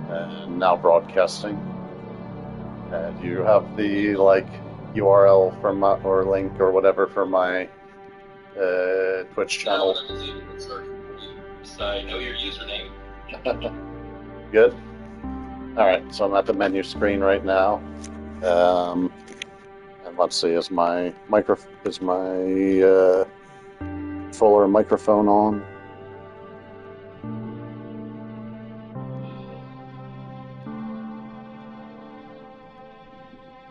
And now broadcasting. Do you have the URL for my or link or whatever for my Twitch No, channel? that was even a search for you. So I know your username. Good. All right, so I'm at the menu screen right now. And let's see, is my fuller microphone on?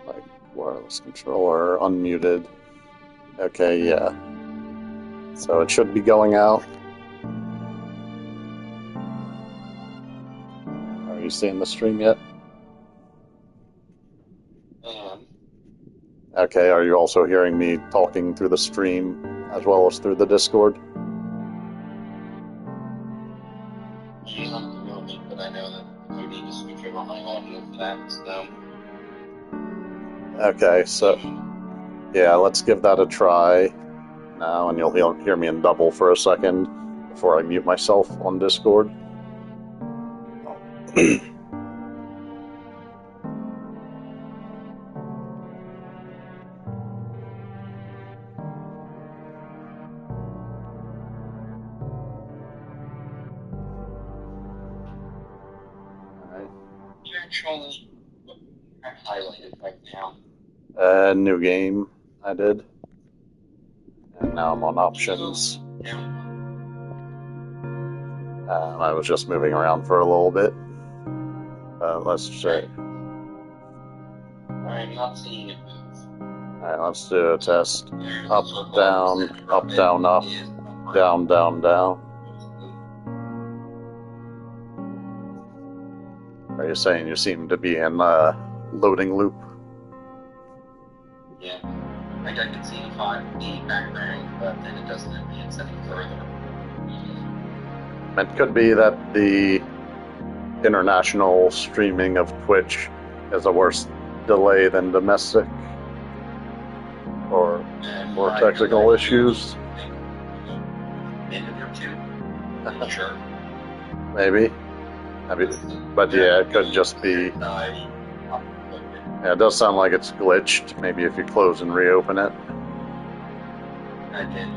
Like wireless controller unmuted. Okay, yeah. So it should be going out. Are you seeing the stream yet? Okay, are you also hearing me talking through the stream as well as through the Discord? Not at the moment, but I know that I need to switch over my audio for that, so. Okay, so yeah, let's give that a try now, and you'll hear me in double for a second before I mute myself on Discord. You're actually highlighted right now. New game, I did. And now I'm on options. I was just moving around for a little bit. Let's check. I'm not seeing it move. Alright, let's do a test. Up, down, up, down, up, down, down, down. Are you saying you seem to be in a loading loop? Yeah. Like I can see the background, but then it doesn't advance any further. It could be that the international streaming of Twitch has a worse delay than domestic, or more technical issues. Minute or two. Sure. Maybe. But yeah, it could just be. Yeah, it does sound like it's glitched. Maybe if you close and reopen it. I did.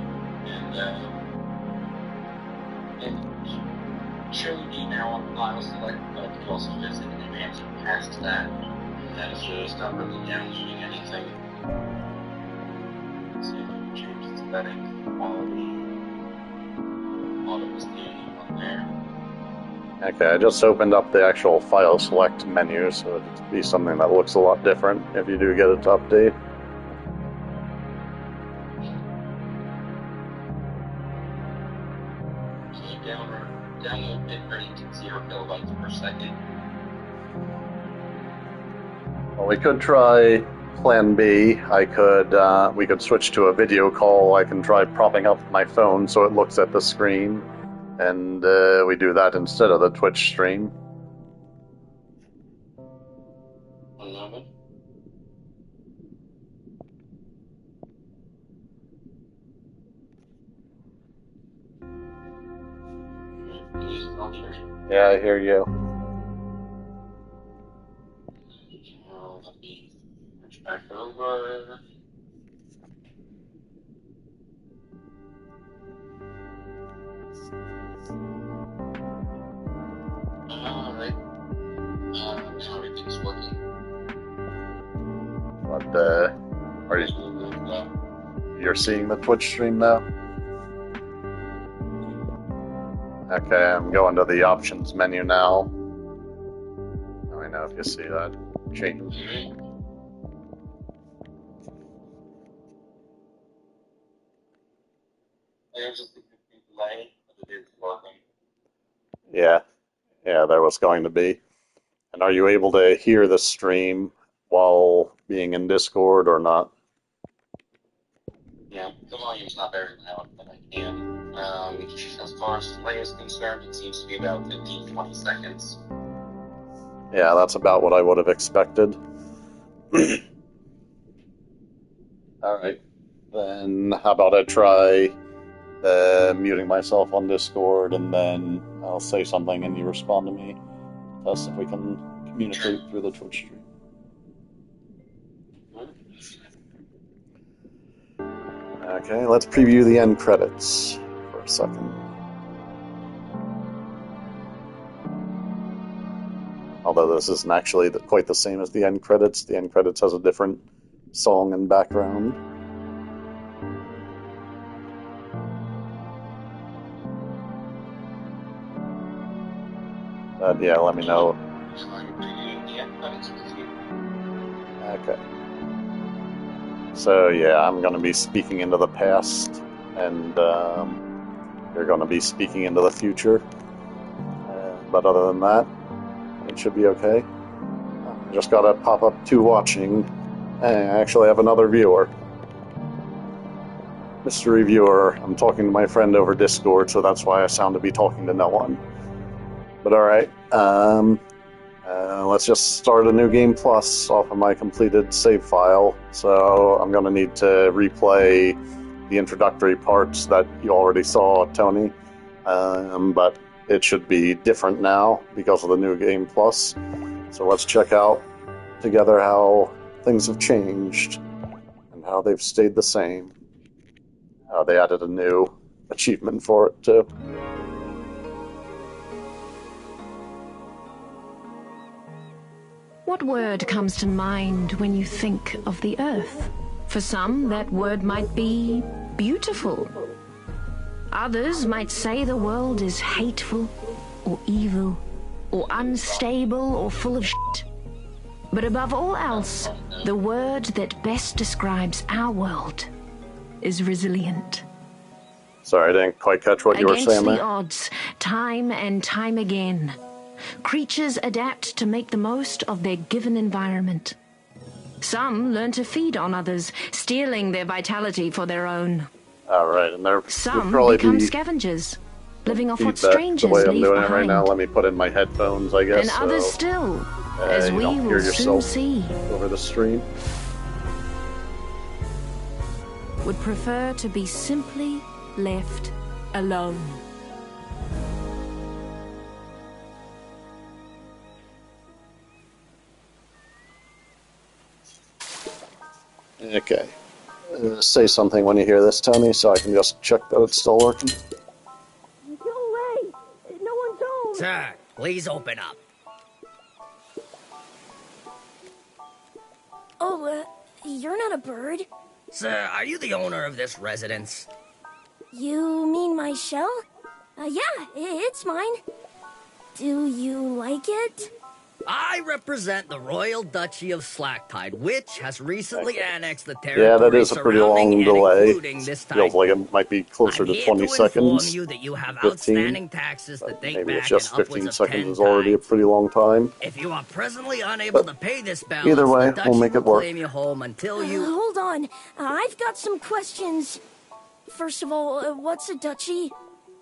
And showed me now on file select, but I could also visit and advance it past that. And that's just not really downloading anything. So you can change the settings, quality, auto scanning on there. Okay, I just opened up the actual file select menu, so it'd be something that looks a lot different if you do get it to update. So download bitrate to 0 kilobytes per second. Well, we could try Plan B. We could switch to a video call. I can try propping up my phone so it looks at the screen. And we do that instead of the Twitch stream. One moment. Yeah, I hear you. Let me switch back over. Alright. Now everything's working. But are you're seeing the Twitch stream now? Okay, I'm going to the options menu now. Let me know if you see that change. There's a significant delay, but it is working. Yeah, there was going to be. And are you able to hear the stream while being in Discord or not? Yeah, the volume's not very loud, but I can. As far as delay is concerned, it seems to be about 15-20 seconds. Yeah, that's about what I would have expected. Alright, then how about I try muting myself on Discord, and then I'll say something and you respond to me. Test if we can communicate through the Twitch stream. Okay, let's preview the end credits for a second. Although this isn't actually quite the same as the end credits. The end credits has a different song and background. Yeah, let me know. Okay. So yeah, I'm going to be speaking into the past, and you're going to be speaking into the future. But other than that, it should be okay. I just got a pop-up to watching. I actually have another viewer. Mystery viewer, I'm talking to my friend over Discord, so that's why I sound to be talking to no one. But alright, let's just start a new game plus off of my completed save file. So I'm going to need to replay the introductory parts that you already saw, Tony. But it should be different now because of the new game plus. So let's check out together how things have changed and how they've stayed the same. They added a new achievement for it too. What word comes to mind when you think of the Earth? For some, that word might be beautiful. Others might say the world is hateful, or evil, or unstable, or full of shit. But above all else, the word that best describes our world is resilient. Sorry, I didn't quite catch what you were saying there. Against the odds, time and time again, creatures adapt to make the most of their given environment. Some learn to feed on others, stealing their vitality for their own. Alright, and there Some probably become scavengers, living off what feedback strangers the way I'm leave doing behind. it right now. Let me put in my headphones, I guess. And others still, as you we don't hear will soon yourself see, over the stream. would prefer to be simply left alone. Okay. Say something when you hear this, Tony, so I can just check that it's still working. Go away! No one's home! Sir, please open up. Oh, you're not a bird. Sir, are you the owner of this residence? You mean my shell? Yeah, it's mine. Do you like it? I represent the Royal Duchy of Slacktide, which has recently annexed the Yeah, territory that is a pretty long surrounding and delay. including this Feels like it might be closer I'm to here 20 to seconds. inform you that you have 15, outstanding taxes that date maybe back it's just in upwards 15 of seconds 10 is already a times. pretty long time. If you are presently unable to pay this balance, Either way, the Duchy we'll make it will work. claim you home until you... Hold on. I've got some questions. First of all, what's a duchy?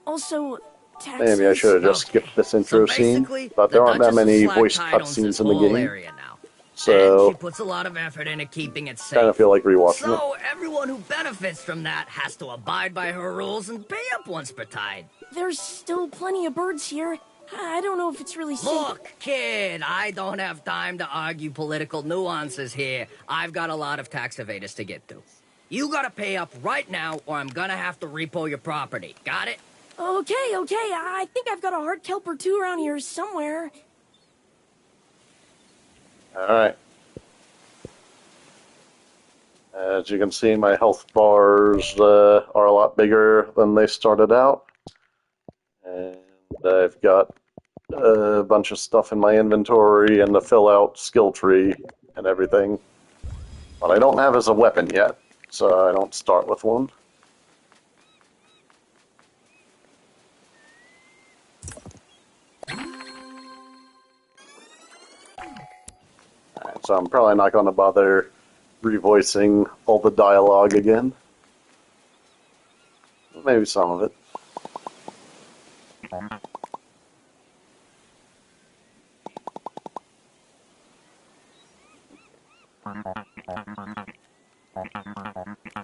Also, taxes? Maybe I should have just skipped this intro scene, basically, but the there aren't that Duchess of many voice Slacktide owns this cutscenes in the whole game, area now. And so she puts a lot of effort into keeping it safe. kind of feel like rewatching it. So everyone who benefits from that has to abide by her rules and pay up once per tide. There's still plenty of birds here. I don't know if it's really safe. Look, kid, I don't have time to argue political nuances here. I've got a lot of tax evaders to get to. You gotta pay up right now, or I'm gonna have to repo your property. Got it? Okay. I think I've got a hard kelp or two around here somewhere. Alright. As you can see, my health bars are a lot bigger than they started out. And I've got a bunch of stuff in my inventory and the fill out skill tree and everything. But I don't have as a weapon yet, so I don't start with one. Alright, so I'm probably not going to bother revoicing all the dialogue again. Maybe some of it.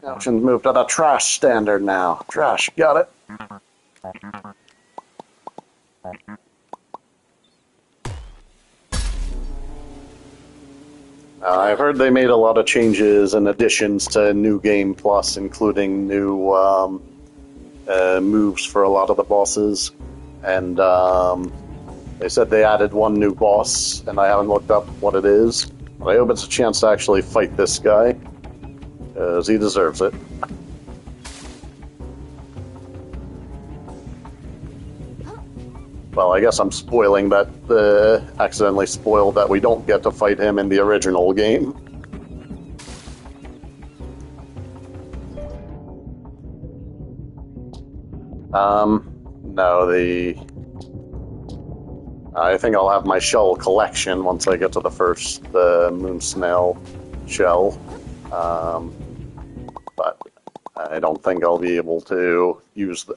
Options move to the trash standard now. Trash, got it. I've heard they made a lot of changes and additions to New Game Plus, including new moves for a lot of the bosses. And they said they added one new boss, and I haven't looked up what it is. But I hope it's a chance to actually fight this guy, because he deserves it. Well, I guess I'm spoiling that, accidentally spoiled that we don't get to fight him in the original game. No, I think I'll have my shell collection once I get to the first moon snail shell. But I don't think I'll be able to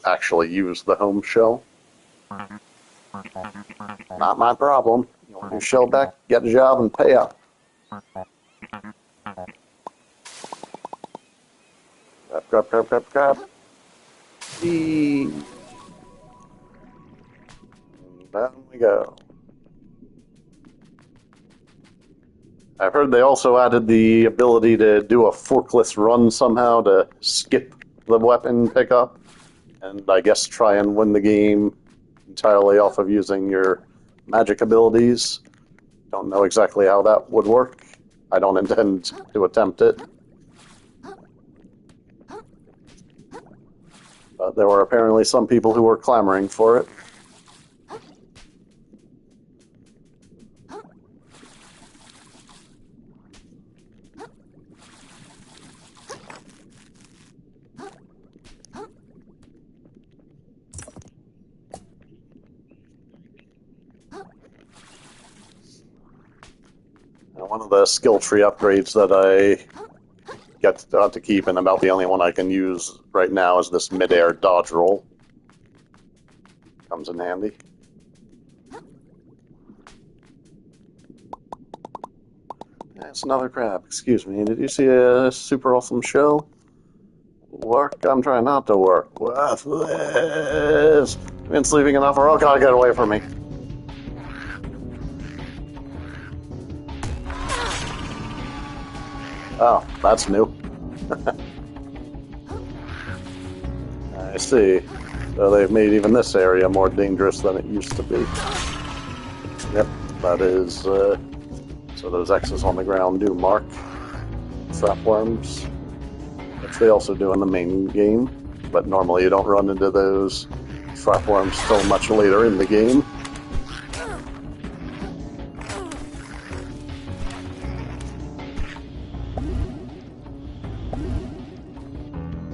actually use the home shell. Not my problem. You want your shell back, get a job, and pay up. Grab. Down we go. I've heard they also added the ability to do a forkless run somehow to skip the weapon pickup, and I guess try and win the game entirely off of using your magic abilities. Don't know exactly how that would work. I don't intend to attempt it. But there were apparently some people who were clamoring for it. One of the skill tree upgrades that I get to keep, and about the only one I can use right now, is this mid-air dodge roll. Comes in handy. That's another crab. Excuse me, did you see a super awesome shell? Work? I'm trying not to work. Worthless! I've been sleeping enough, or oh god, get away from me. Oh, that's new. I see. So they've made even this area more dangerous than it used to be. Yep, that is... so those X's on the ground do mark trapworms, which they also do in the main game, but normally you don't run into those trapworms till much later in the game.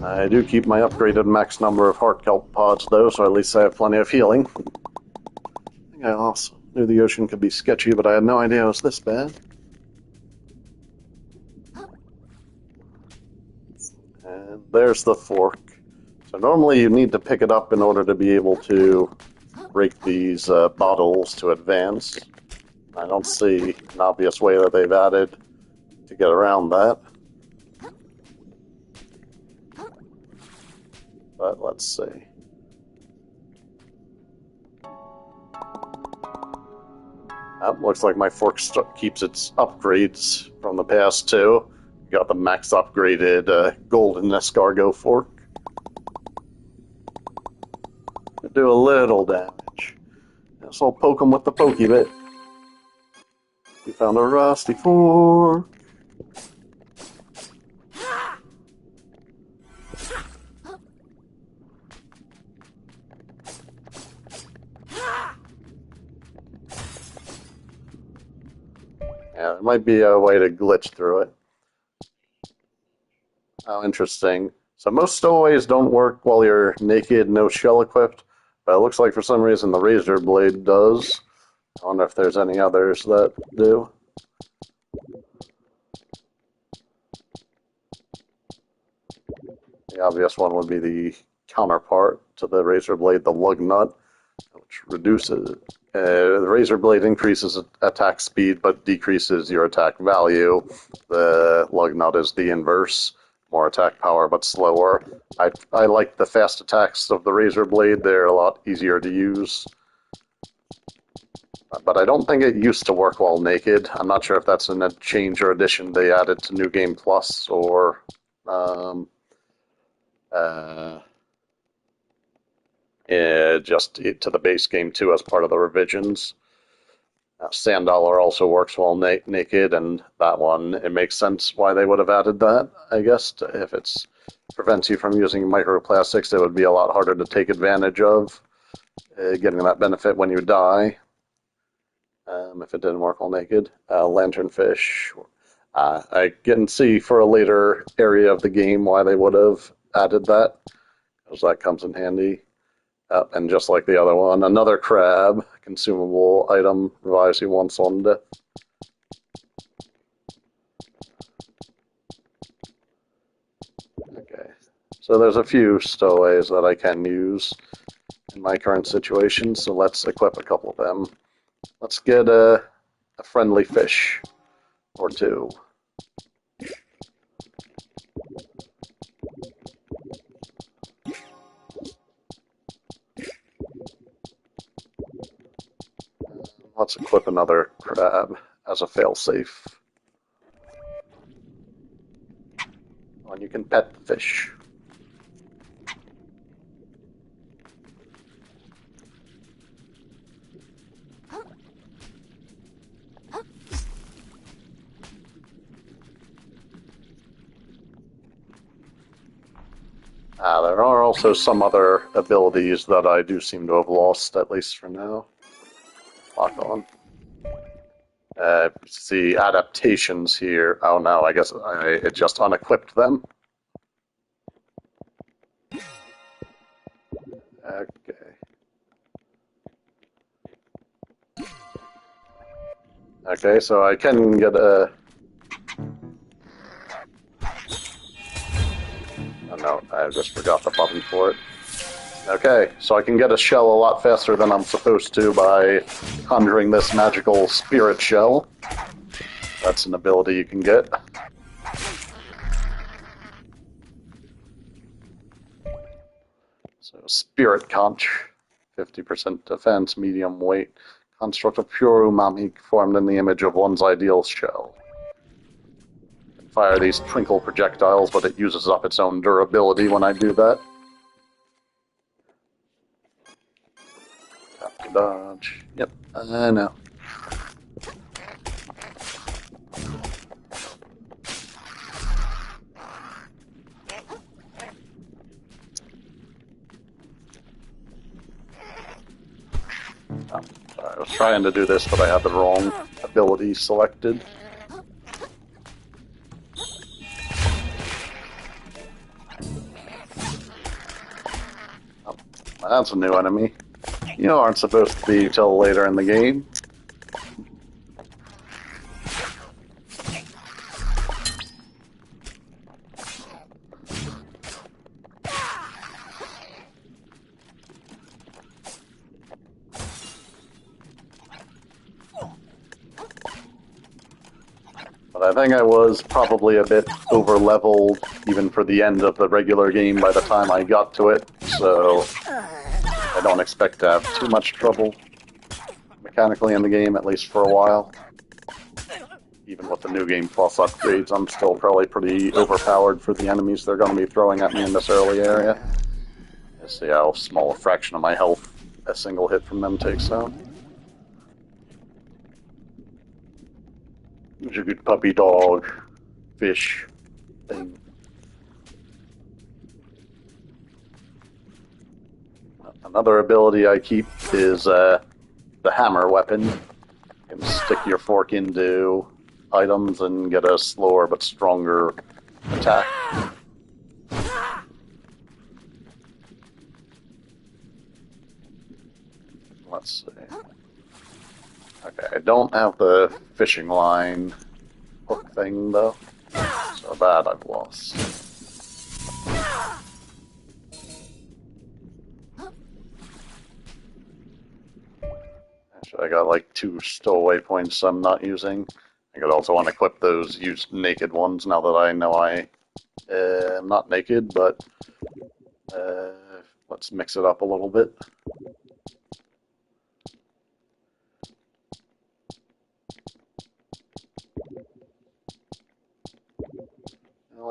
I do keep my upgraded max number of heart kelp pods, though, so at least I have plenty of healing. I think I also knew the ocean could be sketchy, but I had no idea it was this bad. And there's the fork. So normally you need to pick it up in order to be able to break these bottles to advance. I don't see an obvious way that they've added to get around that. But let's see. Looks like my fork keeps its upgrades from the past too. Got the max upgraded golden escargot fork. Do a little damage. Guess I'll poke him with the pokey bit. We found a rusty fork. Yeah, there might be a way to glitch through it. Oh, interesting. So most stowaways don't work while you're naked, no shell equipped, but it looks like for some reason the razor blade does. I wonder if there's any others that do. The obvious one would be the counterpart to the razor blade, the lug nut, which reduces... the razor blade increases attack speed but decreases your attack value. The lug nut is the inverse, more attack power but slower. I like the fast attacks of the razor blade. They're a lot easier to use. But I don't think it used to work while naked. I'm not sure if that's in a change or addition they added to New Game Plus or just to the base game too as part of the revisions. Sand Dollar also works while naked, and that one, it makes sense why they would have added that, I guess. If it prevents you from using microplastics, it would be a lot harder to take advantage of getting that benefit when you die. If it didn't work while naked. Lanternfish. I can see for a later area of the game why they would have added that, because that comes in handy. And just like the other one, another crab, consumable item, revives you once on death. Okay, so there's a few stowaways that I can use in my current situation, so let's equip a couple of them. Let's get a friendly fish or two. Let's equip another crab as a failsafe. And you can pet the fish. There are also some other abilities that I do seem to have lost, at least for now. Lock on. See adaptations here. Oh no, I guess it just unequipped them. Okay. Okay, so I can get a... Oh no, I just forgot the button for it. Okay, so I can get a shell a lot faster than I'm supposed to by conjuring this magical spirit shell. That's an ability you can get. So, Spirit Conch, 50% defense, medium weight, construct of pure umami formed in the image of one's ideal shell. You can fire these twinkle projectiles, but it uses up its own durability when I do that. Tap to dodge. Yep, I know. I was trying to do this, but I had the wrong ability selected. Oh, that's a new enemy. You aren't supposed to be till later in the game. But I think I was probably a bit over-leveled, even for the end of the regular game by the time I got to it, so I don't expect to have too much trouble mechanically in the game, at least for a while. Even with the New Game Plus upgrades, I'm still probably pretty overpowered for the enemies they're going to be throwing at me in this early area. Let's see how small a fraction of my health a single hit from them takes out. It's a good puppy dog, fish thing. Another ability I keep is the hammer weapon. You can stick your fork into items and get a slower but stronger attack. Let's see. Okay, I don't have the fishing line hook thing though, so that I've lost. Actually, I got like 2 stowaway points I'm not using. I could also unequip those used naked ones now that I know I am not naked, but let's mix it up a little bit.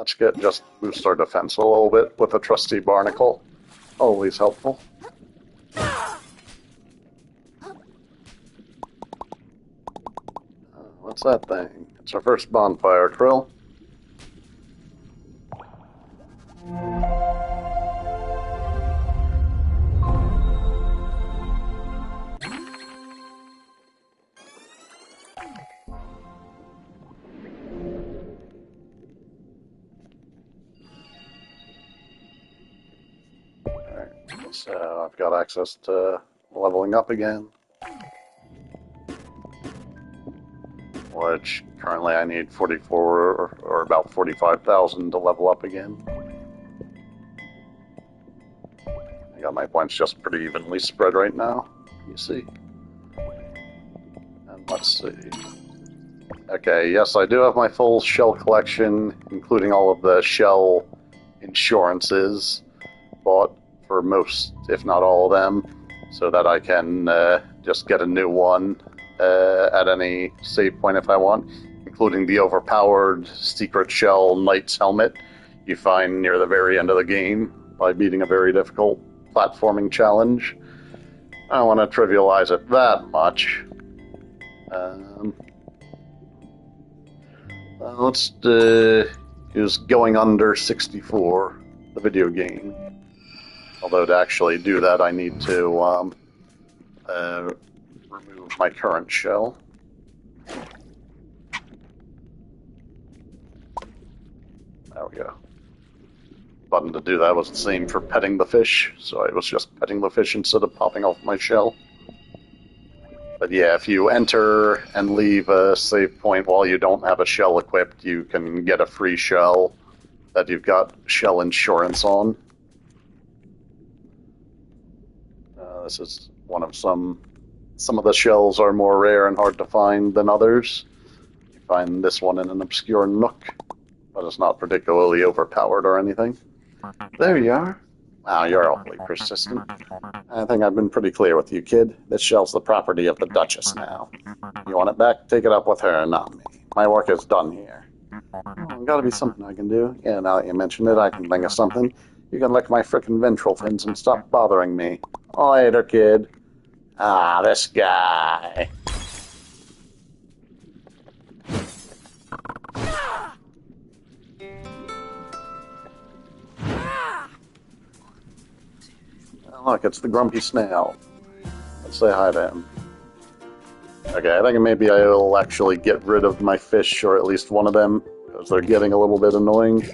Let's just boost our defense a little bit with a trusty barnacle. Always helpful. What's that thing? It's our first bonfire, Krill. Alright, so I've got access to leveling up again. Which currently I need 44 or about 45,000 to level up again. I got my points just pretty evenly spread right now, you see. And let's see. Okay, yes, I do have my full shell collection, including all of the shell insurances bought for most, if not all of them, so that I can just get a new one at any save point if I want, including the overpowered secret shell knight's helmet you find near the very end of the game by beating a very difficult platforming challenge. I don't want to trivialize it that much. Let's use Going Under 64, the video game. Although to actually do that I need to remove my current shell. There we go. Button to do that was the same for petting the fish, so I was just petting the fish instead of popping off my shell. But yeah, if you enter and leave a save point while you don't have a shell equipped, you can get a free shell that you've got shell insurance on. This is one of some of the shells are more rare and hard to find than others. You find this one in an obscure nook, but it's not particularly overpowered or anything. There you are. Wow, you're awfully persistent. I think I've been pretty clear with you, kid. This shell's the property of the Duchess now. You want it back? Take it up with her, not me. My work is done here. Oh, gotta be something I can do. Yeah, now that you mention it, I can think of something. You can lick my frickin' ventral fins and stop bothering me. Later, kid. Ah, this guy. Look, it's the grumpy snail. Let's say hi to him. Okay, I think maybe I'll actually get rid of my fish, or at least one of them, because they're getting a little bit annoying.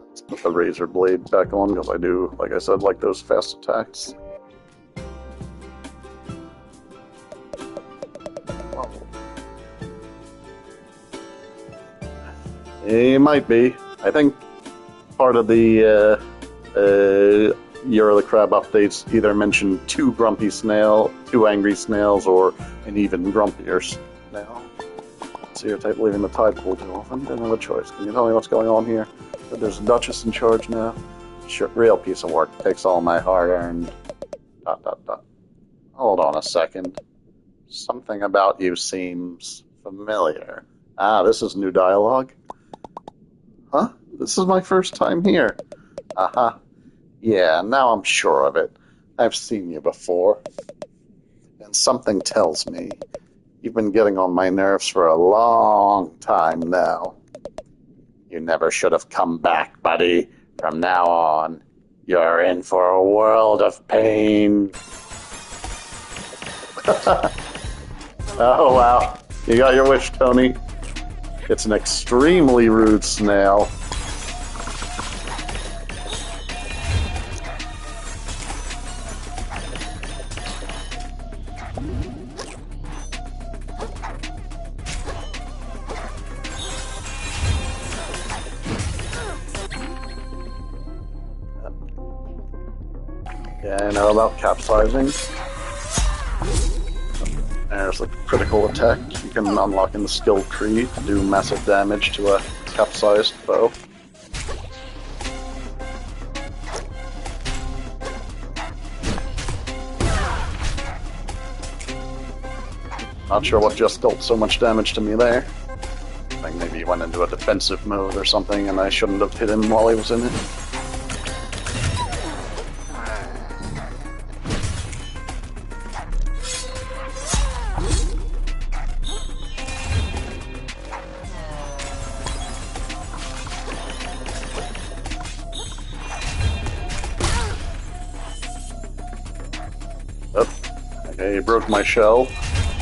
Let's put the razor blade back on, because I do, like I said, like those fast attacks. He might be. I think part of the Year of the Crab updates either mention two angry snails, or an even grumpier snail. So you're type leaving the tide pool too often. Didn't have a choice. Can you tell me what's going on here? That there's a Duchess in charge now? Sure, real piece of work. Takes all my hard-earned... ... Hold on a second. Something about you seems familiar. Ah, this is new dialogue? Huh? This is my first time here. Uh-huh. Yeah, now I'm sure of it. I've seen you before. And something tells me you've been getting on my nerves for a long time now. You never should have come back, buddy. From now on, you're in for a world of pain. Oh, wow. You got your wish, Tony. It's an extremely rude snail. Yeah, I know about capsizing. There's the critical attack. You can unlock in the skill tree to do massive damage to a capsized foe. Not sure what just dealt so much damage to me there. think maybe he went into a defensive mode or something, and I shouldn't have hit him while he was in it. Okay, he broke my shell,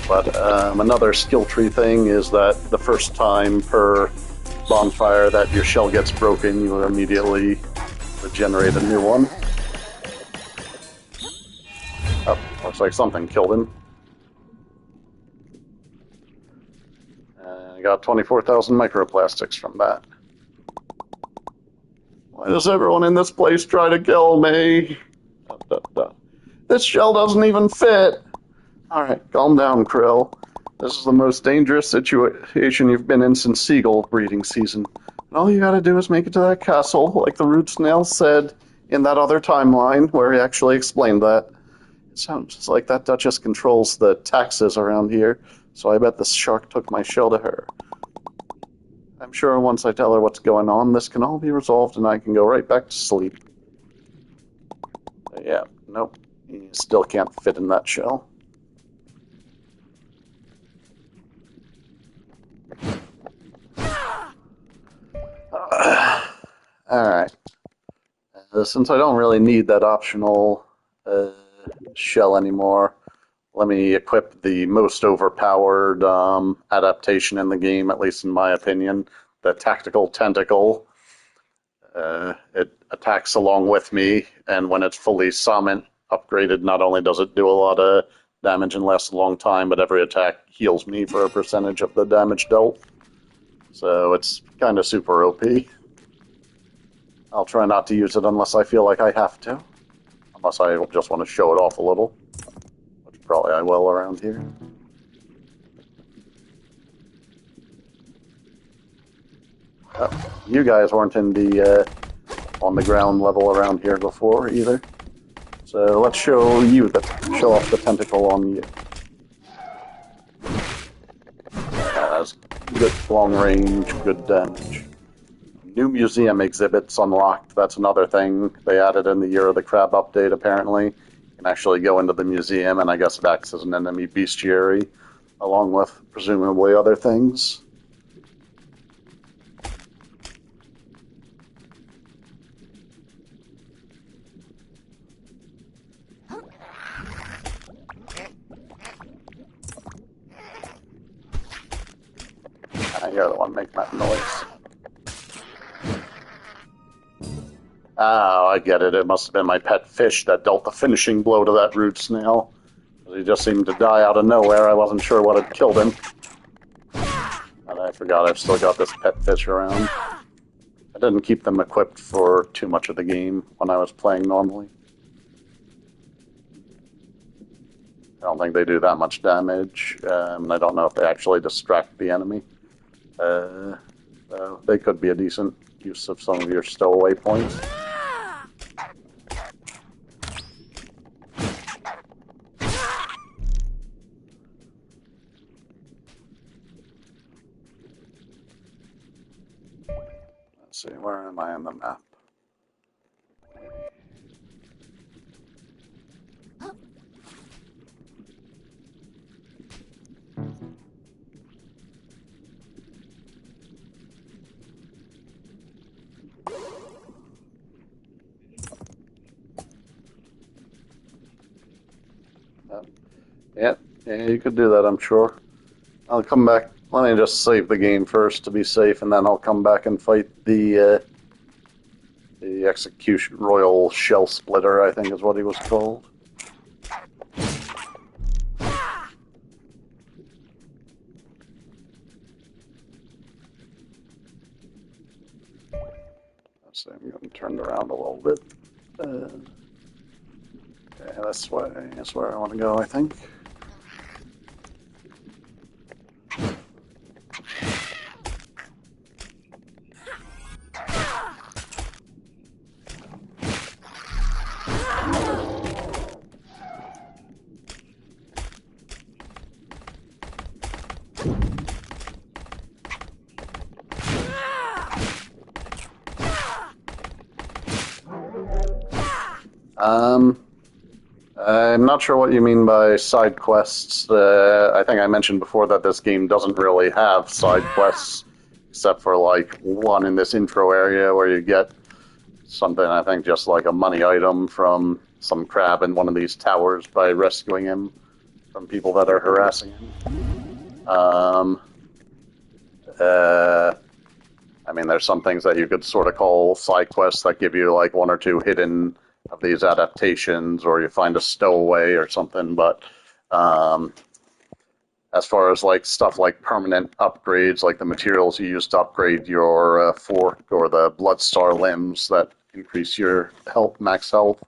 but another skill tree thing is that the first time per bonfire that your shell gets broken, you immediately regenerate a new one. Oh, looks like something killed him. I got 24,000 microplastics from that. Why does everyone in this place try to kill me? This shell doesn't even fit. Alright, calm down, Krill. This is the most dangerous situation you've been in since seagull breeding season. And all you gotta do is make it to that castle, like the root snail said in that other timeline, where he actually explained that. It sounds like that Duchess controls the taxes around here, so I bet the shark took my shell to her. I'm sure once I tell her what's going on, this can all be resolved and I can go right back to sleep. Yeah, nope. You still can't fit in that shell. Alright. Since I don't really need that optional shell anymore, let me equip the most overpowered adaptation in the game, at least in my opinion, the Tactical Tentacle. It attacks along with me, and when it's fully summon upgraded, not only does it do a lot of damage and lasts a long time, but every attack heals me for a percentage of the damage dealt. So it's kind of super OP. I'll try not to use it unless I feel like I have to. Unless I just want to show it off a little. Which probably I will around here. You guys weren't in the on the ground level around here before either. So let's show off the tentacle on you. That's good long range, good damage. New museum exhibits unlocked. That's another thing they added in the Year of the Crab update, apparently. You can actually go into the museum, and I guess it acts as an enemy bestiary, along with presumably other things. You're the one making that noise. Oh, I get it. It must have been my pet fish that dealt the finishing blow to that root snail. He just seemed to die out of nowhere. I wasn't sure what had killed him. And I forgot I've still got this pet fish around. I didn't keep them equipped for too much of the game when I was playing normally. I don't think they do that much damage. And I don't know if they actually distract the enemy. They could be a decent use of some of your stowaway points. Let's see, where am I on the map? Yeah, you could do that, I'm sure. I'll come back. Let me just save the game first to be safe, and then I'll come back and fight the Execution Royal Shell Splitter, I think is what he was called. Let's see, I'm getting turned around a little bit. Yeah, that's where I want to go, I think. I'm not sure what you mean by side quests. I think I mentioned before that this game doesn't really have side quests, except for like one in this intro area where you get something, I think just like a money item from some crab in one of these towers by rescuing him from people that are harassing him. I mean, there's some things that you could sort of call side quests that give you like one or two hidden of these adaptations, or you find a stowaway or something, but as far as like stuff like permanent upgrades, like the materials you use to upgrade your fork or the Bloodstar limbs that increase your health, max health,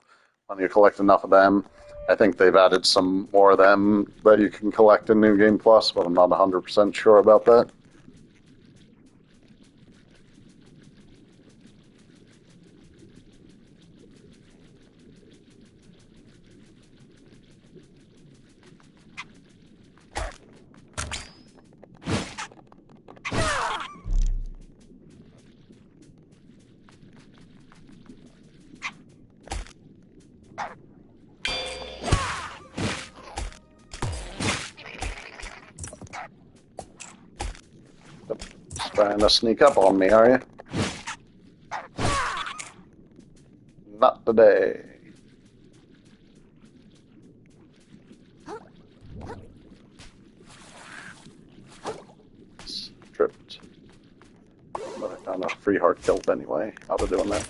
when you collect enough of them. I think they've added some more of them that you can collect in New Game Plus, but I'm not 100% sure about that. Trying to sneak up on me, are you? Not today. Tripped. But I found a free heart kilt anyway. How to doing that?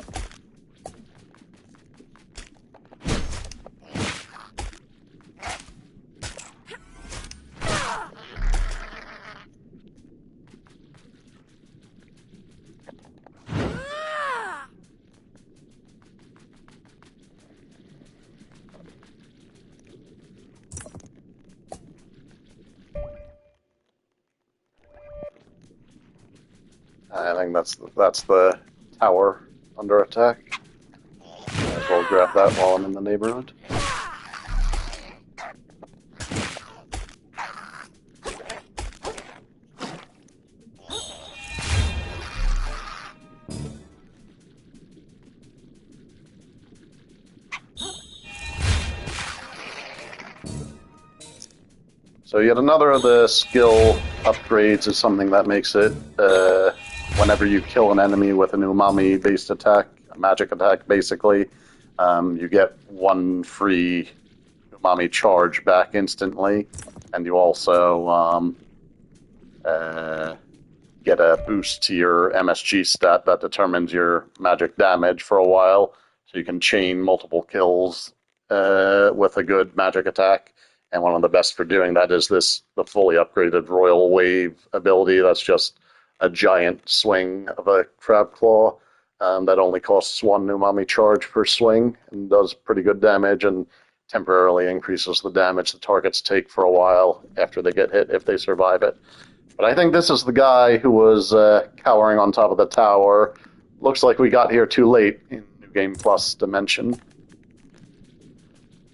I think that's the tower under attack. Might as well grab that while I'm in the neighborhood. So yet another of the skill upgrades is something that makes it, whenever you kill an enemy with an umami-based attack, a magic attack basically, you get one free umami charge back instantly, and you also get a boost to your MSG stat that determines your magic damage for a while, so you can chain multiple kills with a good magic attack. And one of the best for doing that is the fully upgraded Royal Wave ability. That's just a giant swing of a crab claw that only costs one umami charge per swing and does pretty good damage and temporarily increases the damage the targets take for a while after they get hit if they survive it. But I think this is the guy who was cowering on top of the tower. Looks like we got here too late in New Game Plus Dimension.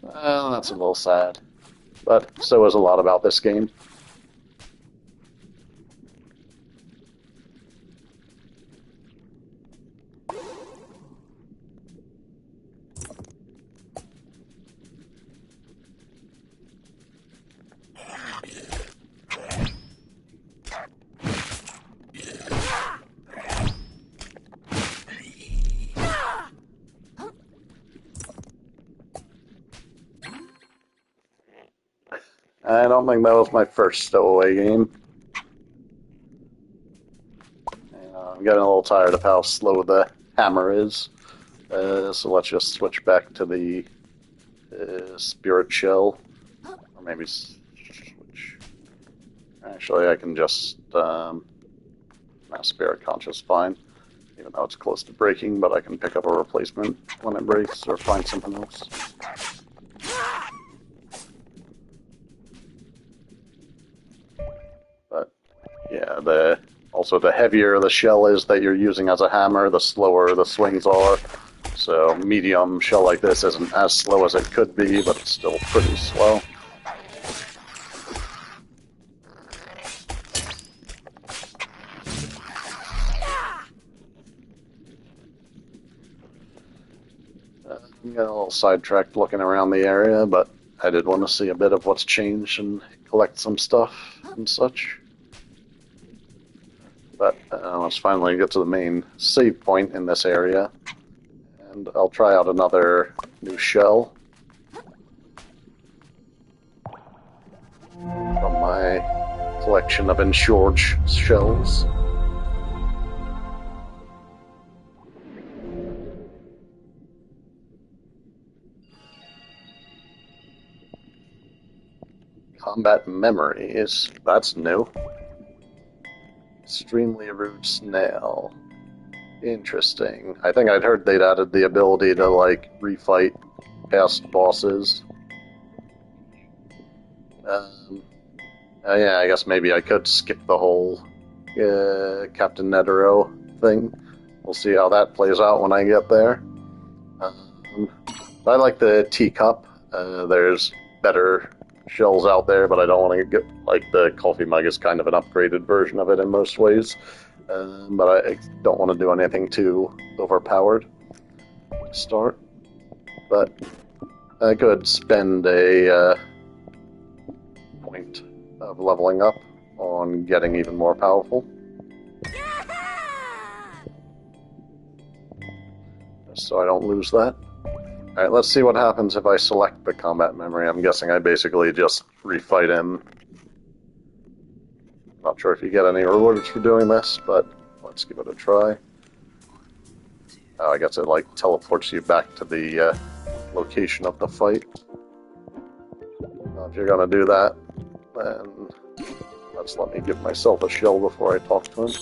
Well, that's a little sad. But so is a lot about this game. I don't think that was my first stowaway game. I'm getting a little tired of how slow the hammer is. So let's just switch back to the spirit shell. Or maybe switch. Actually, I can just... spirit conscious fine. Even though it's close to breaking, but I can pick up a replacement when it breaks or find something else. Yeah, also the heavier the shell is that you're using as a hammer, the slower the swings are. So medium shell like this isn't as slow as it could be, but it's still pretty slow. Got a little sidetracked looking around the area, but I did want to see a bit of what's changed and collect some stuff and such. But let's finally get to the main save point in this area, and I'll try out another new shell from my collection of insured shells. Combat memories, that's new. Extremely rude snail. Interesting. I think I'd heard they'd added the ability to, like, refight past bosses. Yeah, I guess maybe I could skip the whole Captain Netero thing. We'll see how that plays out when I get there. I like the teacup. There's better shells out there, but I don't want to get, like, the coffee mug is kind of an upgraded version of it in most ways. But I don't want to do anything too overpowered to start. But I could spend a point of leveling up on getting even more powerful. So I don't lose that. Alright, let's see what happens if I select the combat memory. I'm guessing I basically just refight him. Not sure if you get any rewards for doing this, but let's give it a try. Oh, I guess it, like, teleports you back to the location of the fight. If you're gonna do that, then let's let me give myself a shell before I talk to him.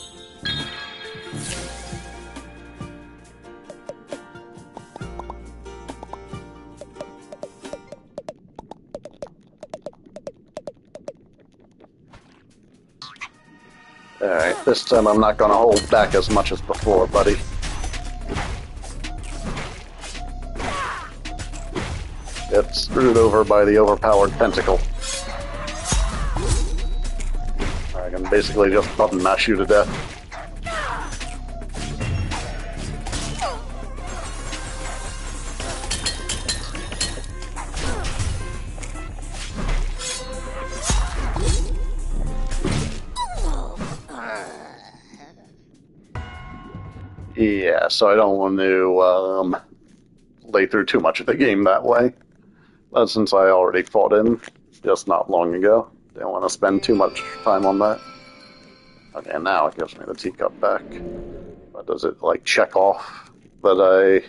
Alright, this time I'm not gonna hold back as much as before, buddy. Get screwed over by the overpowered pentacle. I can basically just button mash you to death. Yeah, so I don't want to lay through too much of the game that way. But since I already fought him just not long ago, didn't want to spend too much time on that. Okay, now it gives me the teacup back. But does it, like, check off that I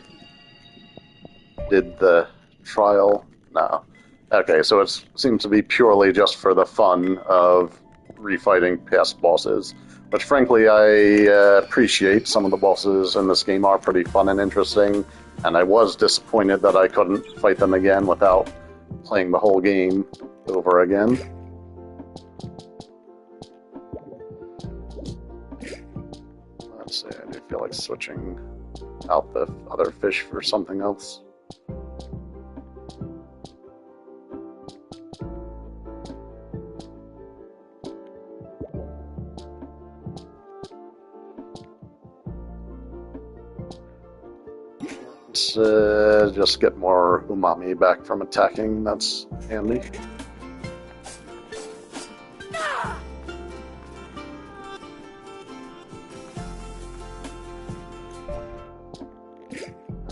did the trial? No. Okay, so it seems to be purely just for the fun of refighting past bosses. Which, frankly, I appreciate. Some of the bosses in this game are pretty fun and interesting, and I was disappointed that I couldn't fight them again without playing the whole game over again. Let's see, I do feel like switching out the other fish for something else. Just get more umami back from attacking, that's handy.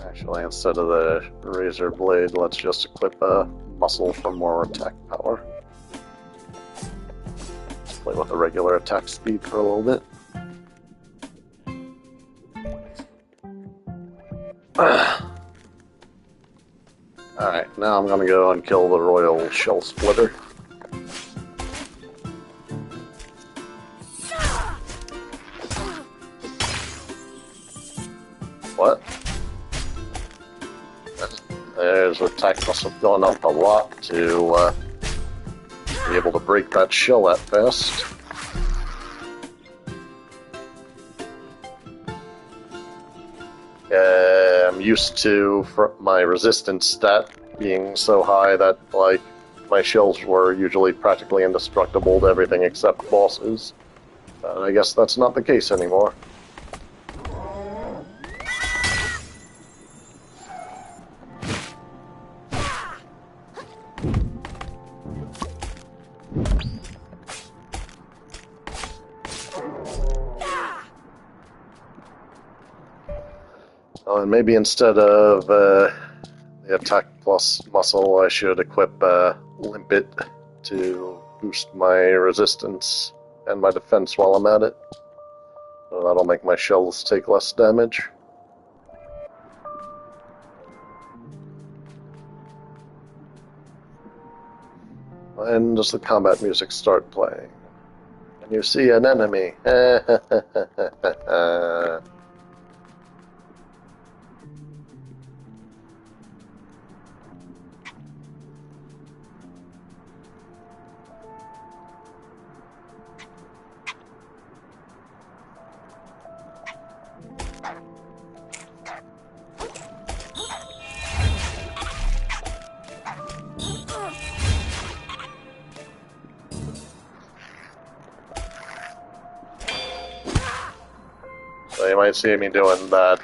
Actually, instead of the razor blade, let's just equip a muscle for more attack power. Let's play with the regular attack speed for a little bit. Alright, now I'm gonna go and kill the Royal Shell Splitter. What? There's attack must have gone up a lot to be able to break that shell that fast. I'm used to my resistance stat being so high that, like, my shells were usually practically indestructible to everything except bosses. I guess that's not the case anymore. And maybe instead of the attack plus muscle, I should equip Limpet to boost my resistance and my defense while I'm at it. So that'll make my shells take less damage. When does the combat music start playing? Can you see an enemy? So you might see me doing that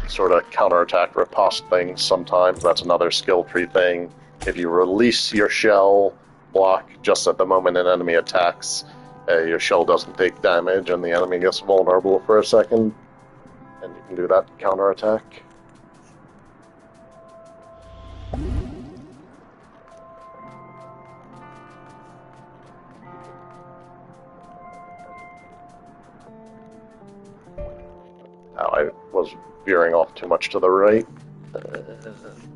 sort of counterattack riposte thing sometimes. That's another skill tree thing. If you release your shell block just at the moment an enemy attacks, your shell doesn't take damage and the enemy gets vulnerable for a second. And you can do that counterattack. Oh, I was veering off too much to the right.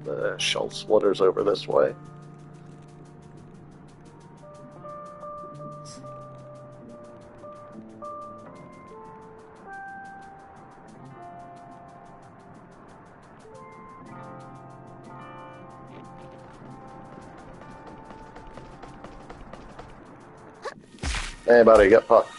The shell splitter's over this way. Hey buddy, get fucked.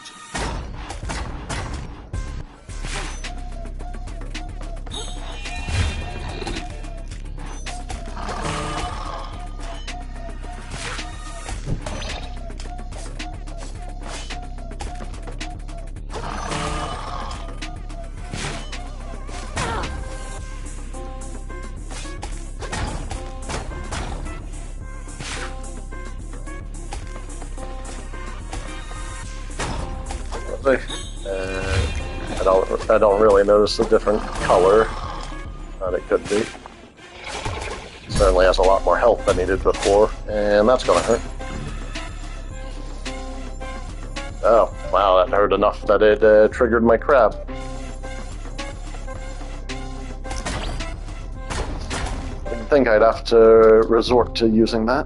I don't really notice a different color that it could be. Certainly has a lot more health than he did before, and that's gonna hurt. Oh, wow, that hurt enough that it triggered my crab. Didn't think I'd have to resort to using that.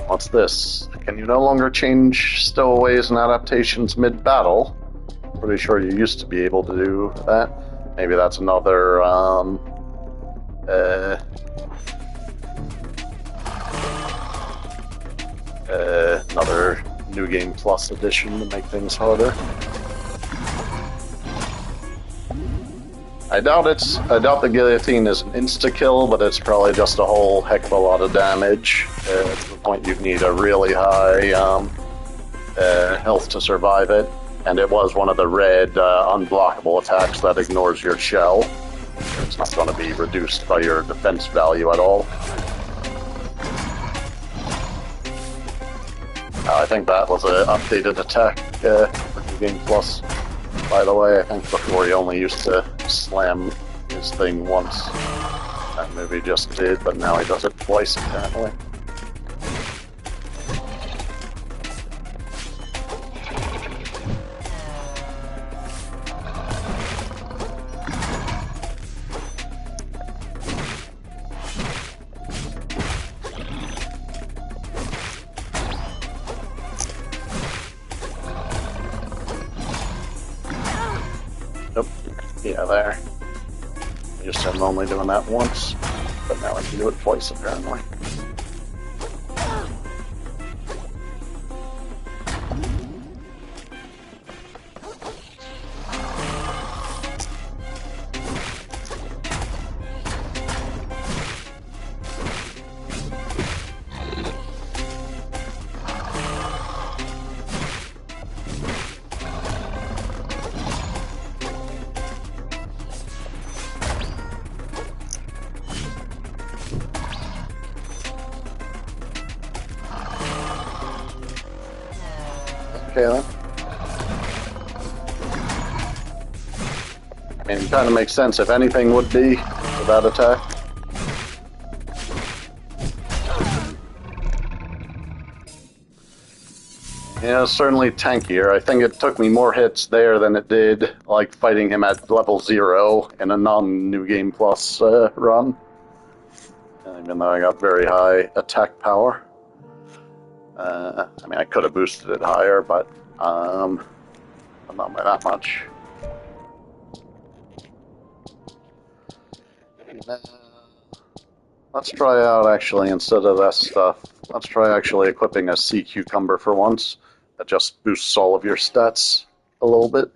What's this? Can you no longer change stowaways and adaptations mid-battle? Pretty sure you used to be able to do that. Maybe that's another, another New Game Plus edition to make things harder. I doubt the guillotine is an insta-kill, but it's probably just a whole heck of a lot of damage. To the point you'd need a really high health to survive it. And it was one of the red unblockable attacks that ignores your shell. It's not going to be reduced by your defense value at all. I think that was an updated attack for New Game Plus. By the way, I think before he only used to slam his thing once. That movie just did, but now he does it twice apparently. Nope. Yeah, there. Used to him only doing that once, but now I can do it twice apparently. Okay then. I mean, it kind of makes sense if anything would be for that attack. Yeah, certainly tankier. I think it took me more hits there than it did, like, fighting him at level 0 in a non-New Game Plus run. Even though I got very high attack power. I mean, I could have boosted it higher, but not by that much. Let's try out, actually, instead of that stuff, let's try actually equipping a Sea Cucumber for once. That just boosts all of your stats a little bit.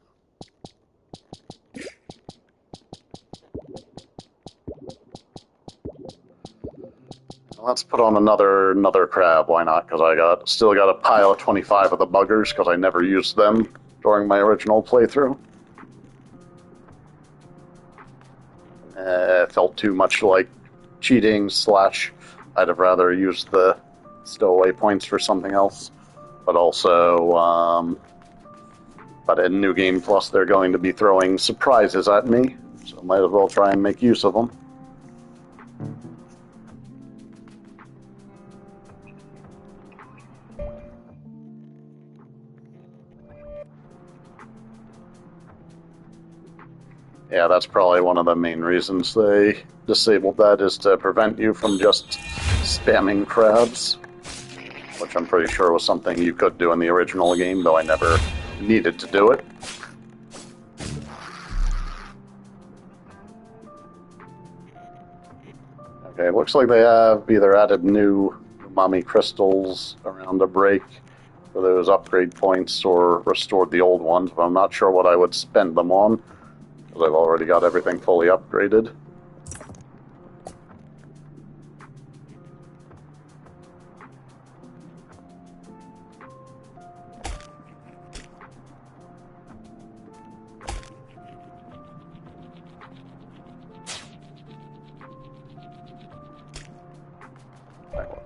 Let's put on another crab, why not? Because I still got a pile of 25 of the buggers, because I never used them during my original playthrough. It felt too much like cheating / I'd have rather used the stowaway points for something else. But also, but in New Game Plus they're going to be throwing surprises at me, so might as well try and make use of them. Yeah, that's probably one of the main reasons they disabled that, is to prevent you from just spamming crabs, which I'm pretty sure was something you could do in the original game, though I never needed to do it. Okay, looks like they have either added new umami crystals around a break for those upgrade points, or restored the old ones, but I'm not sure what I would spend them on, because I've already got everything fully upgraded.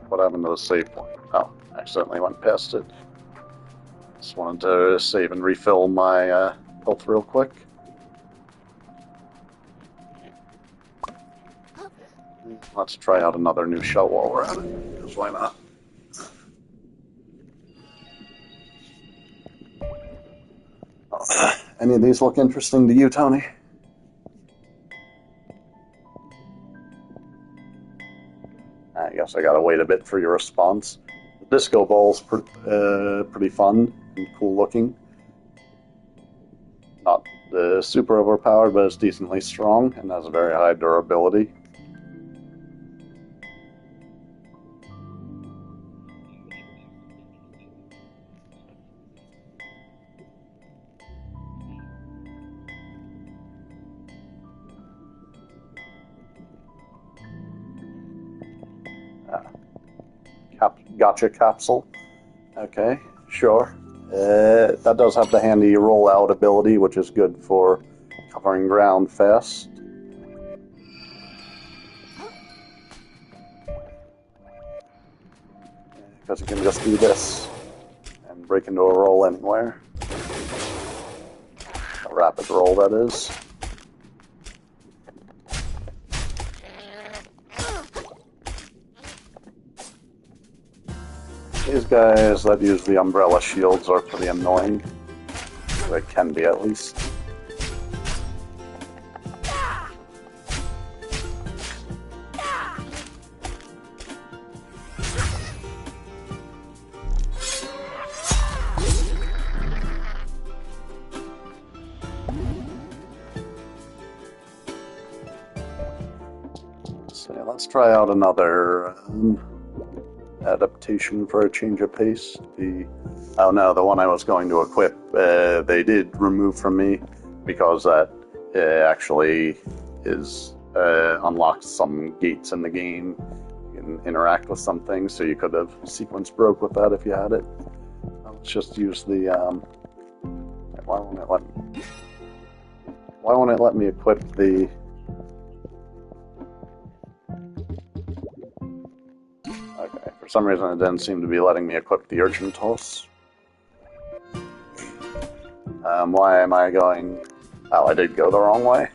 What happened to the save point? Oh, I accidentally went past it. Just wanted to save and refill my health real quick. Let's try out another new shell while we're at it, because why not? Oh, any of these look interesting to you, Tony? I guess I gotta wait a bit for your response. The disco ball's pretty fun and cool looking. Not super overpowered, but it's decently strong and has a very high durability. Gotcha capsule. Okay, sure. That does have the handy rollout ability, which is good for covering ground fast. Because you can just do this and break into a roll anywhere. A rapid roll, that is. These guys that use the umbrella shields are pretty annoying. They can be, at least. So let's try out another adaptation for a change of pace. Oh no, the one I was going to equip, they did remove from me, because that actually unlocks some gates in the game. You can interact with something, so you could have sequence broke with that if you had it. Let's just use the why won't it let me equip the For some reason, it didn't seem to be letting me equip the Urchin Toss. Why am I going... Oh, I did go the wrong way.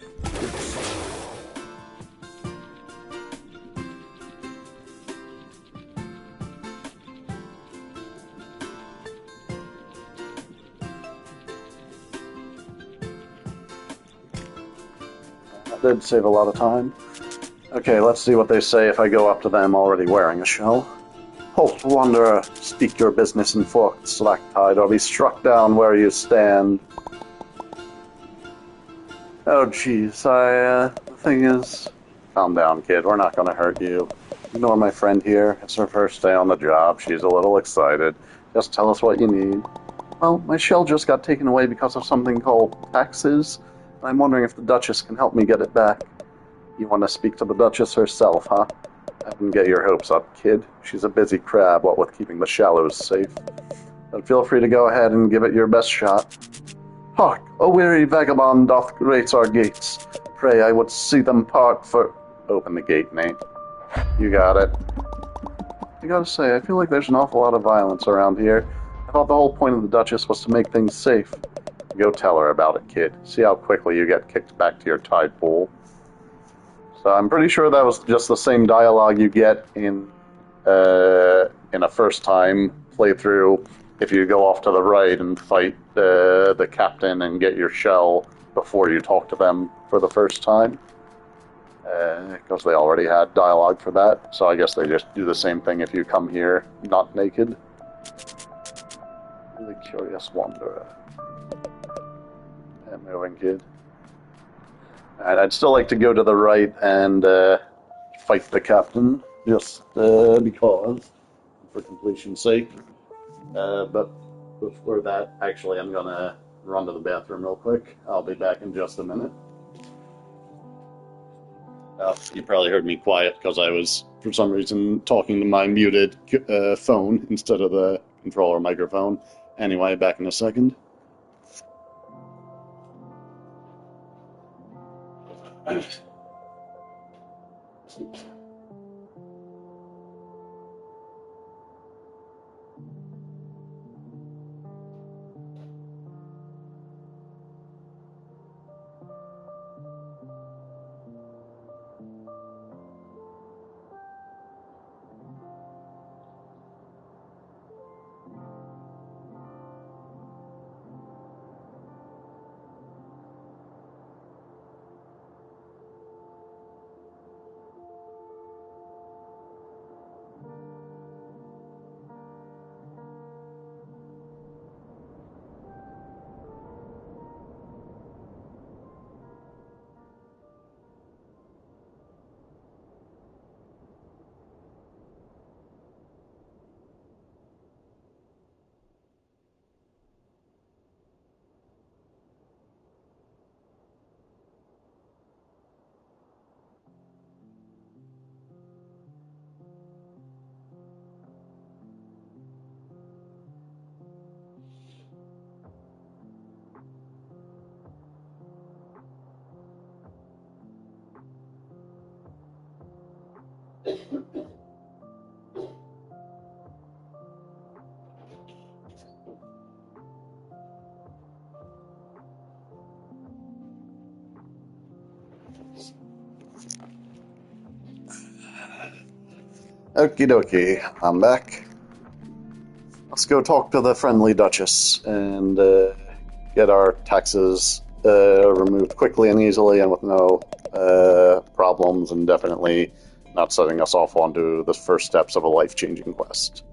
That did save a lot of time. Okay, let's see what they say if I go up to them already wearing a shell. Halt, wanderer, speak your business in forked slack-tide, or be struck down where you stand. Oh, jeez, the thing is... Calm down, kid, we're not gonna hurt you. Ignore my friend here. It's her first day on the job. She's a little excited. Just tell us what you need. Well, my shell just got taken away because of something called taxes. I'm wondering if the Duchess can help me get it back. You want to speak to the Duchess herself, huh? I wouldn't get your hopes up, kid. She's a busy crab, what with keeping the shallows safe. But feel free to go ahead and give it your best shot. Hark! A weary vagabond doth grace our gates. Pray I would see them part for... Open the gate, Nate. You got it. I gotta say, I feel like there's an awful lot of violence around here. I thought the whole point of the Duchess was to make things safe. Go tell her about it, kid. See how quickly you get kicked back to your tide pool. So I'm pretty sure that was just the same dialogue you get in a first-time playthrough if you go off to the right and fight the captain and get your shell before you talk to them for the first time. Because they already had dialogue for that. So I guess they just do the same thing if you come here not naked. The curious wanderer. Moving, kid. And I'd still like to go to the right and fight the captain, just because, for completion's sake. But before that, actually, I'm gonna run to the bathroom real quick. I'll be back in just a minute. You probably heard me quiet because I was, for some reason, talking to my muted phone instead of the controller microphone. Anyway, back in a second. Okie dokie, I'm back. Let's go talk to the friendly Duchess and get our taxes removed quickly and easily and with no problems, and definitely not setting us off onto the first steps of a life-changing quest.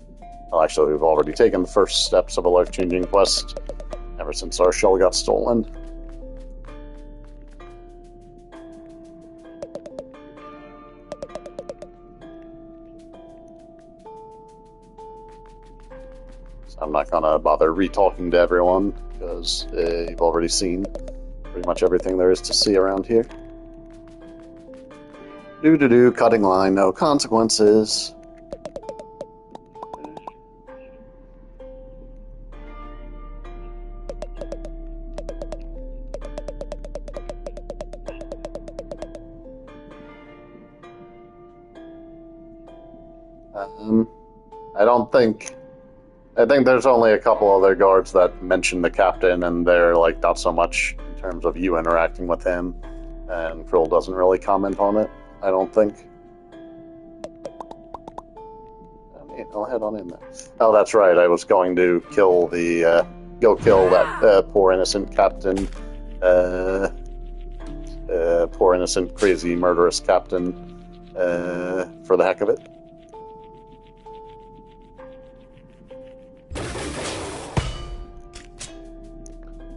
Well, actually, we've already taken the first steps of a life-changing quest ever since our shell got stolen. I'm not gonna bother re-talking to everyone, because you've already seen pretty much everything there is to see around here. Cutting line, no consequences. I think there's only a couple other guards that mention the captain, and they're like not so much in terms of you interacting with him, and Krill doesn't really comment on it, I don't think. I'll head on in there. Oh, that's right, I was going to kill that poor innocent captain, poor innocent, crazy, murderous captain, for the heck of it.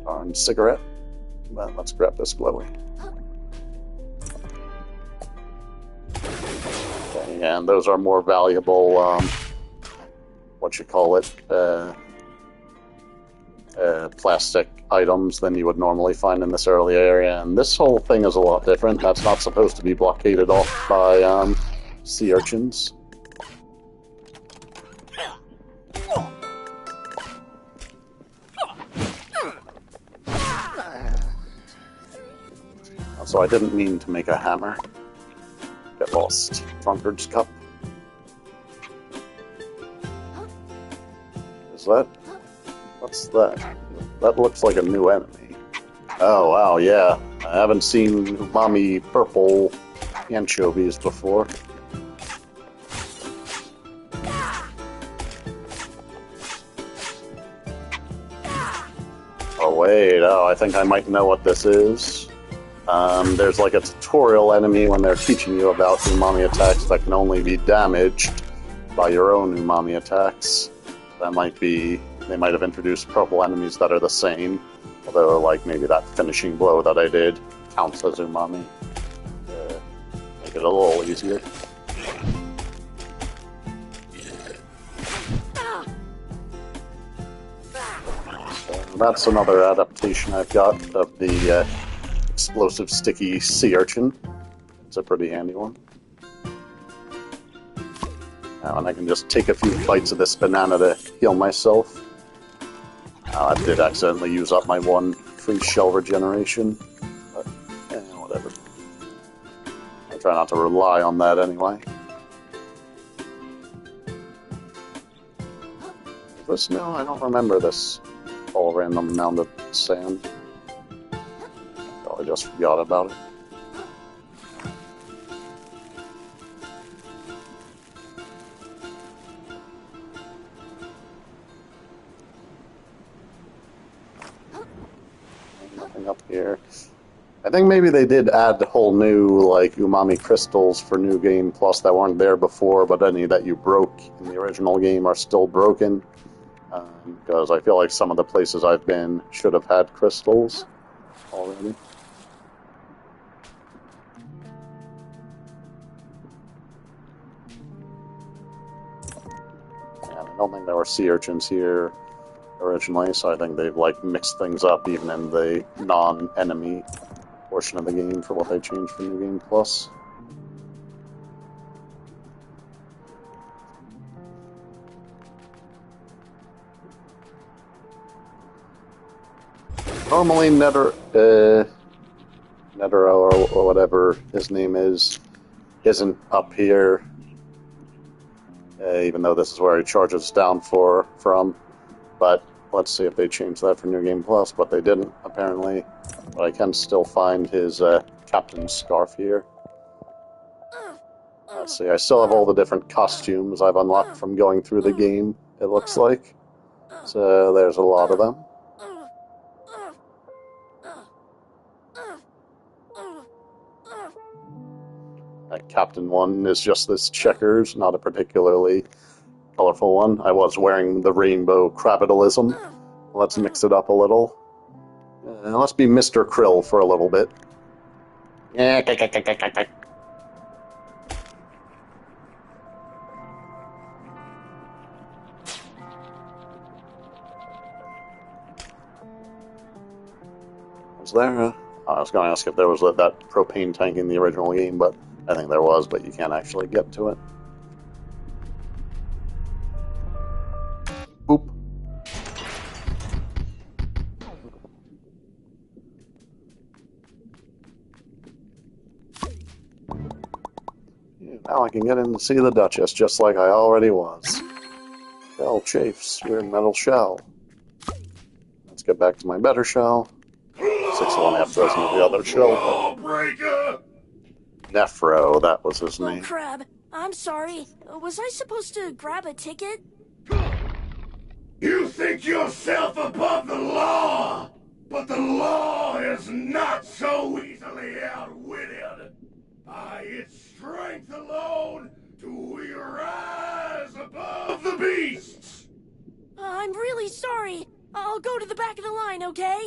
Darn cigarette. Well, let's grab this glowy. Okay, and those are more valuable, plastic items than you would normally find in this early area. And this whole thing is a lot different. That's not supposed to be blockaded off by sea urchins. So I didn't mean to make a hammer. Get lost. Drunkard's cup. Is that... What's that? That looks like a new enemy. Oh, wow, yeah. I haven't seen umami purple anchovies before. Oh, wait. Oh, I think I might know what this is. There's like a tutorial enemy when they're teaching you about umami attacks that can only be damaged by your own umami attacks. That might be... They might have introduced purple enemies that are the same, although like maybe that finishing blow that I did counts as umami. Make it a little easier. So that's another adaptation I've got of the explosive sticky sea urchin. It's a pretty handy one. Now, and I can just take a few bites of this banana to heal myself. I did accidentally use up my one free shell regeneration, but whatever. I try not to rely on that anyway. This? No, I don't remember this. All random mound of sand. Probably just forgot about it. Up here. I think maybe they did add whole new like umami crystals for New Game Plus that weren't there before, but any that you broke in the original game are still broken. Because I feel like some of the places I've been should have had crystals already. And I don't think there were sea urchins here originally, so I think they've like mixed things up even in the non-enemy portion of the game for what they changed for New Game Plus. Normally Netero or whatever his name is isn't up here, even though this is where he charges down from. But let's see if they changed that for New Game Plus, but they didn't, apparently. But I can still find his captain's scarf here. Let's see, I still have all the different costumes I've unlocked from going through the game, it looks like. So there's a lot of them. Captain 1 is just this checkers, not a particularly colorful one. I was wearing the rainbow capitalism. Let's mix it up a little. Let's be Mr. Krill for a little bit. Was there I was going to ask if there was that propane tank in the original game, but I think there was, but you can't actually get to it. Boop. Yeah, now I can get in to see the Duchess, just like I already was. Shell chafes, weird metal shell. Let's get back to my better shell. 6-1 after some of the other shell. Nephro, that was his name. Oh, crap. I'm sorry. Was I supposed to grab a ticket? You think yourself above the law, but the law is not so easily outwitted. By its strength alone do we rise above the beasts. I'm really sorry. I'll go to the back of the line, okay?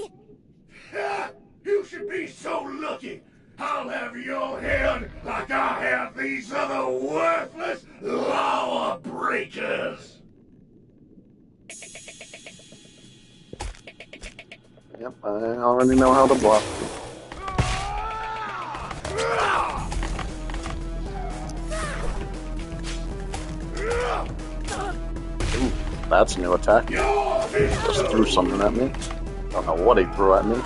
You should be so lucky. I'll have your head like I have these other worthless law breakers. Yep, I already know how to block. Ooh, that's a new attack. Just threw something at me. Don't know what he threw at me.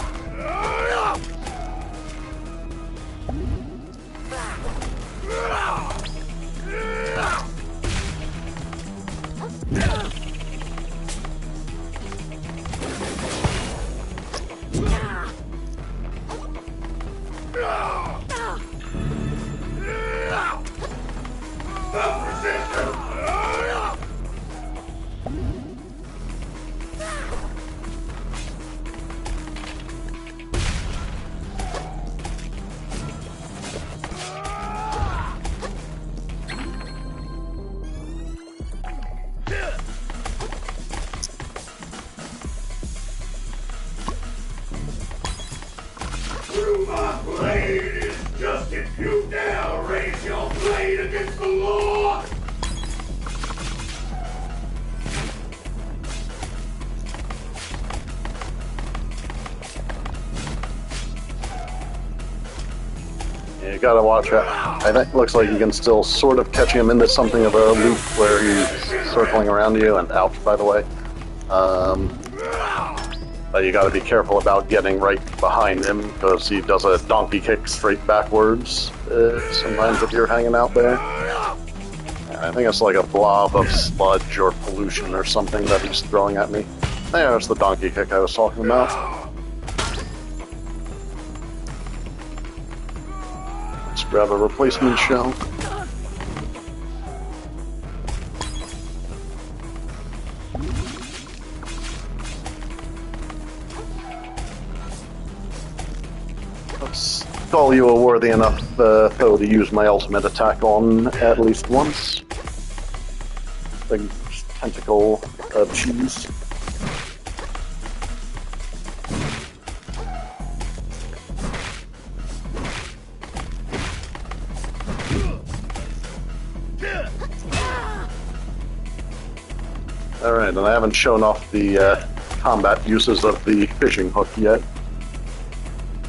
Through my blade is just if you dare raise your blade against the law. Yeah, you gotta watch out. I think looks like you can still sort of catch him into something of a loop where he's circling around you, and ouch, by the way. But you gotta be careful about getting right behind him, because he does a donkey kick straight backwards sometimes if you're hanging out there. I think it's like a blob of sludge or pollution or something that he's throwing at me. There's the donkey kick I was talking about. Let's grab a replacement shell. Let's call you a worthy enough foe to use my ultimate attack on at least once. Big tentacle of cheese. Alright, and I haven't shown off the combat uses of the fishing hook yet.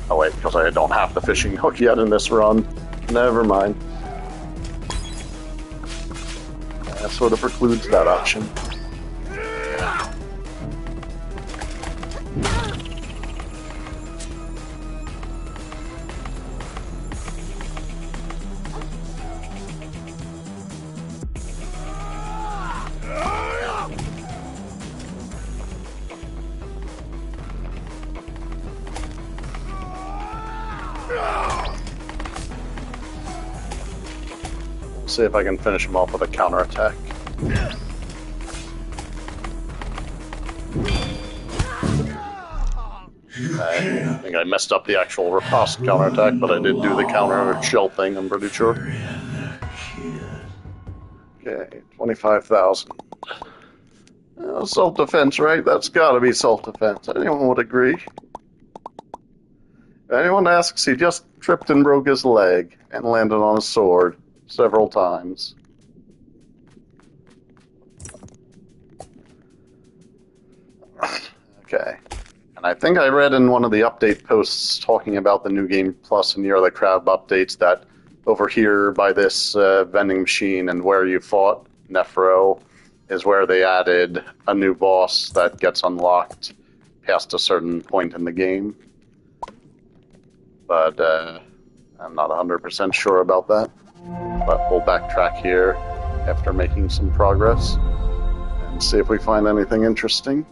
Oh wait, because I don't have the fishing hook yet in this run. Never mind. That sort of precludes that option. See if I can finish him off with a counterattack. I think I messed up the actual riposte counterattack, but I did do the counter shell thing, I'm pretty sure. Okay, 25,000. Self-defense, right? That's gotta be self-defense. Anyone would agree. If anyone asks, he just tripped and broke his leg and landed on a sword several times. Okay. And I think I read in one of the update posts talking about the New Game Plus and Year of the Crab updates that over here by this vending machine and where you fought Nephro is where they added a new boss that gets unlocked past a certain point in the game. But I'm not 100% sure about that. But we'll backtrack here after making some progress and see if we find anything interesting.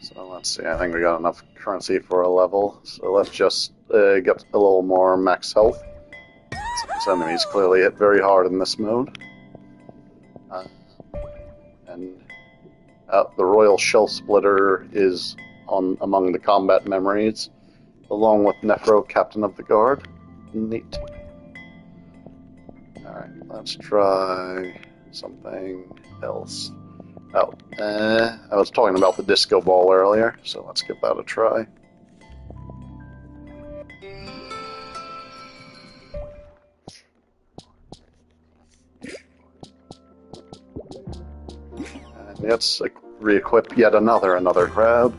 So let's see, I think we got enough currency for a level, so let's just get a little more max health. These enemies clearly hit very hard in this mode. The Royal Shell Splitter is among the combat memories, along with Nephro, Captain of the Guard. Neat. Alright, let's try something else. I was talking about the disco ball earlier, so let's give that a try. And let's re-equip yet another crab.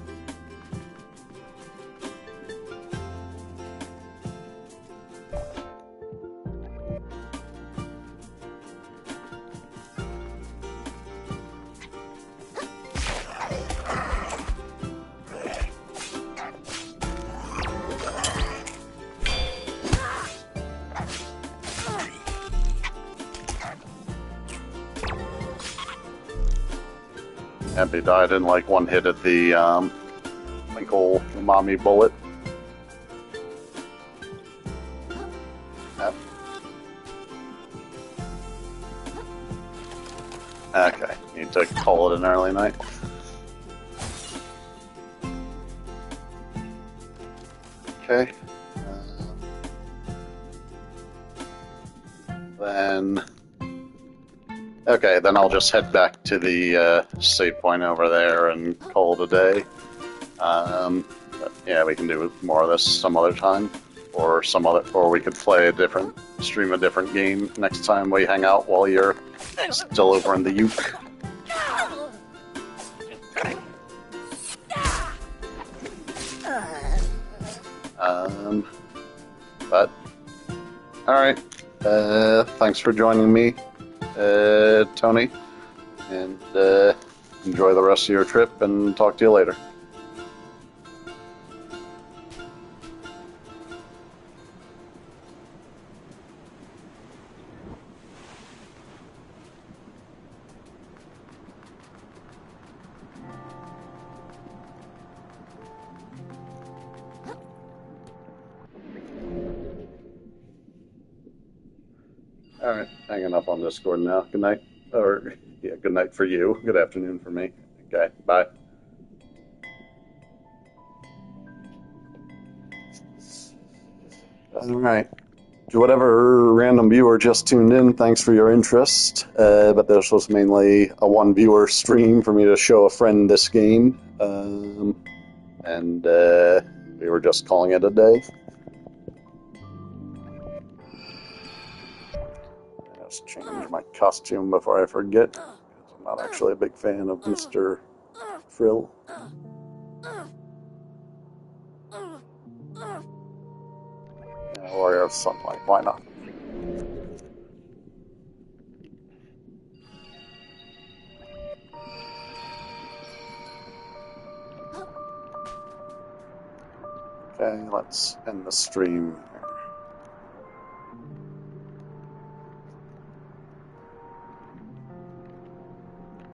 And he died in like one hit at the Linkle Umami bullet. Yep. Okay, need to call it an early night. Okay. Then I'll just head back to the save point over there and call it a day. But yeah, we can do more of this some other time, or we could stream a different game next time we hang out while you're still over in the Uke. But all right. Thanks for joining me, Tony, and enjoy the rest of your trip, and talk to you later. Alright, hanging up on Discord now. Good night. Good night for you. Good afternoon for me. Okay, bye. Alright. To whatever random viewer just tuned in, thanks for your interest. But this was mainly a one-viewer stream for me to show a friend this game. And we were just calling it a day. Change my costume before I forget, because I'm not actually a big fan of Mr. Frill. Warrior of Sunlight, why not? Okay, let's end the stream